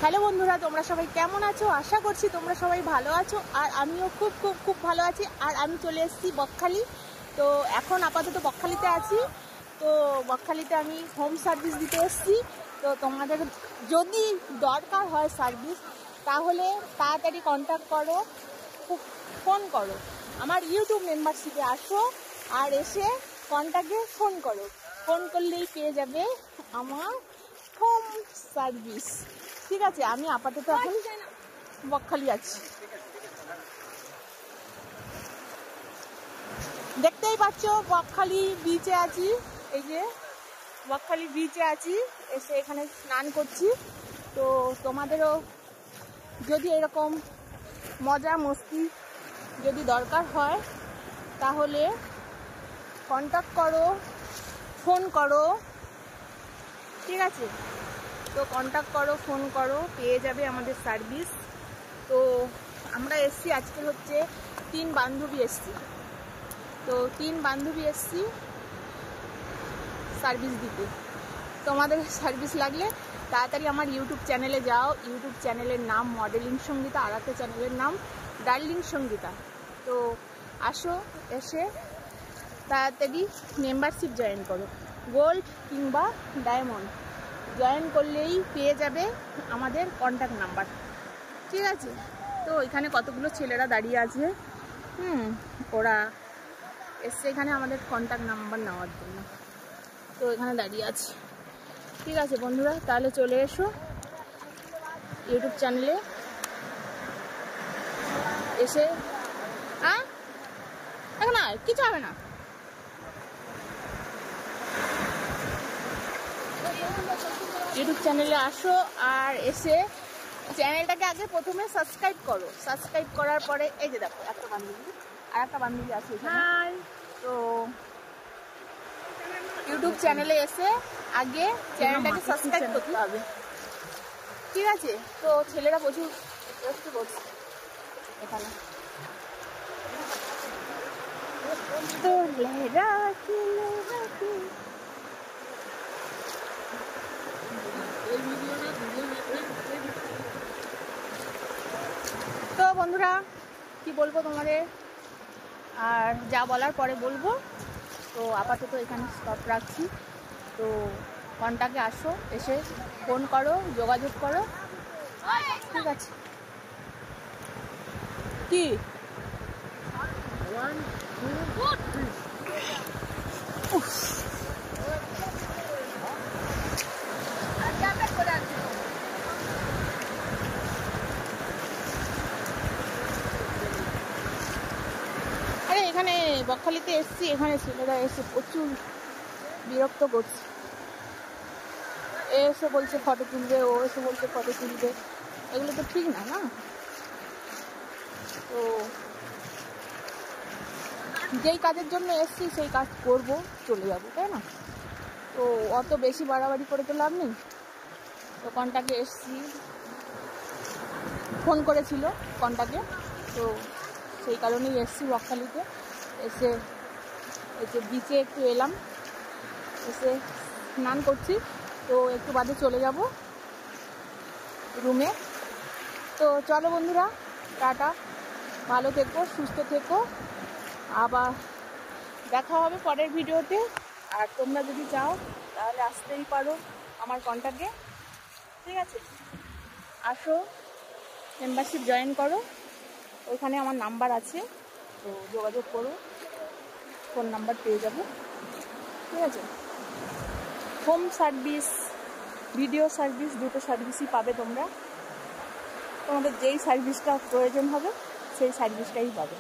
Hello বন্ধুরা, তোমরা সবাই কেমন আছো? আশা করছি তোমরা সবাই ভালো আছো, আর আমিও খুব খুব খুব ভালো আছি। আর আমি চলে এসেছি বকখালি। তো এখন আপাতত বকখালিতে আছি। তো বকখালিতে আমি হোম সার্ভিস দিতে এসেছি। তো তোমাদের যদি দরকার হয় সার্ভিস, তাহলে তাড়াতাড়ি কন্ট্যাক্ট করো, ফোন করো। আমার ইউটিউব মেম্বারশিপে আসো, আর এসে কন্ট্যাক্টে ফোন করো। ফোন করলেই পেয়ে যাবে আমার হোম সার্ভিস। ঠিক আছে, আমি আপাতত এখন বকখালি আছি। দেখতেই পাচ্ছ বকখালি বিচে আছি। এই যে বকখালি বিচে আছি, এসে এখানে স্নান করছি। তো তোমাদেরও যদি এরকম মজা মস্তি যদি দরকার হয়, তাহলে কন্ট্যাক্ট করো, ফোন করো। ঠিক আছে, তো কন্ট্যাক্ট করো, ফোন করো, পেয়ে যাবে আমাদের সার্ভিস। তো আমরা এসছি, আজকে হচ্ছে 3 বান্ধবী এসছি। তো 3 বান্ধবী এসছি সার্ভিস দিতে। তোমাদের সার্ভিস লাগলে তাড়াতাড়ি আমার ইউটিউব চ্যানেলে যাও। ইউটিউব চ্যানেলের নাম মডেলিং সঙ্গীতা, আর একটা চ্যানেলের নাম ডার্লিং সঙ্গীতা। তো আসো, এসে তাড়াতাড়ি মেম্বারশিপ জয়েন করো। গোল্ড কিংবা ডায়মন্ড জয়েন করলেই পেয়ে যাবে আমাদের কন্ট্যাক্ট নাম্বার। ঠিক আছে, তো এখানে কতগুলো ছেলেরা দাঁড়িয়ে আছে। ওরা এসছে এখানে আমাদের কন্ট্যাক্ট নাম্বার নেওয়ার জন্য। তো এখানে দাঁড়িয়ে আছে। ঠিক আছে বন্ধুরা, তাহলে চলে এসো ইউটিউব চ্যানেলে। এসে দেখো না, কিছু হবে না। ইউটিউব চ্যানেলে আসো, আর এসে চ্যানেলটাকে আগে প্রথমে সাবস্ক্রাইব করো। সাবস্ক্রাইব করার পরে এই যে দেখো একটা বান্ধবী, আর একটা বান্ধবী আছে এখানে। তো ইউটিউব চ্যানেলে এসে আগে চ্যানেলটাকে সাবস্ক্রাইব করতে হবে। ঠিক আছে, তো ছেলেরা প্রচুর করছে এখানে। তো তো বন্ধুরা, কি বলবো তোমাদের, আর যা বলার পরে বলবো। তো আপাতত এখানে স্টপ রাখছি। তো কন্ট্যাক্টে আসো, এসে ফোন করো, যোগাযোগ করো। ঠিক আছে, কি আরে এখানে বকখালিতে এসছি, এখানে ছেলেরা এসে প্রচুর বিরক্ত করছে। এসে বলছে ফটো তুলবে, ও এসে বলছে ফটো তুলবে। এগুলো তো ঠিক না, না? তো যেই কাজের জন্য এসছি সেই কাজ করব, চলে যাবো, তাই না? তো অত বেশি বাড়াবাড়ি করে তো লাভ নেই। তো কন্ট্যাক্টে এসছি, ফোন করেছিল কন্ট্যাক্টে, তো সেই কারণেই এসছি বকখালিতে। এসে বিচে একটু এলাম, এসে স্নান করছি। তো একটু বাদে চলে যাব রুমে। তো চলো বন্ধুরা, টাটা, ভালো থেকো, সুস্থ থেকো। আবার দেখা হবে পরের ভিডিওতে। আর তোমরা যদি চাও তাহলে আসতেই পারো আমার কন্ট্যাক্টে। ঠিক আছে, আসো, মেম্বারশিপ জয়েন করো। ওইখানে আমার নাম্বার আছে, তো যোগাযোগ করো, ফোন নাম্বার পেয়ে যাবো। ঠিক আছে, হোম সার্ভিস, ভিডিও সার্ভিস, দুটো সার্ভিসই পাবে তোমরা। তোমাদের যেই সার্ভিসটা প্রয়োজন হবে সেই সার্ভিসটাই পাবে।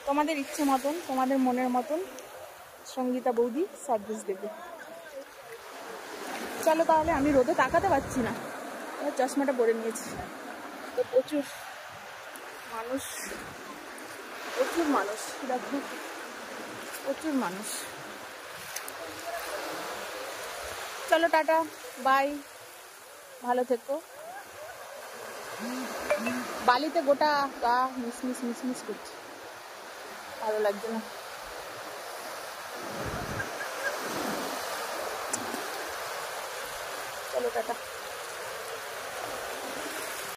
তোমাদের ইচ্ছে মতন, তোমাদের মনের মতন সঙ্গীতা বৌদি সার্ভিস দেবে। চলো তাহলে, আমি রোদে তাকাতে পারছি না, চশমাটা পরে নিয়েছি। তো প্রচুর মানুষ, দেখো প্রচুর মানুষ। চলো টাটা, বাই, ভালো থেকো। বালিতে গোটা গা মিসমিস মিসমিস করছে, ভালো লাগছে না। চলো টাটা।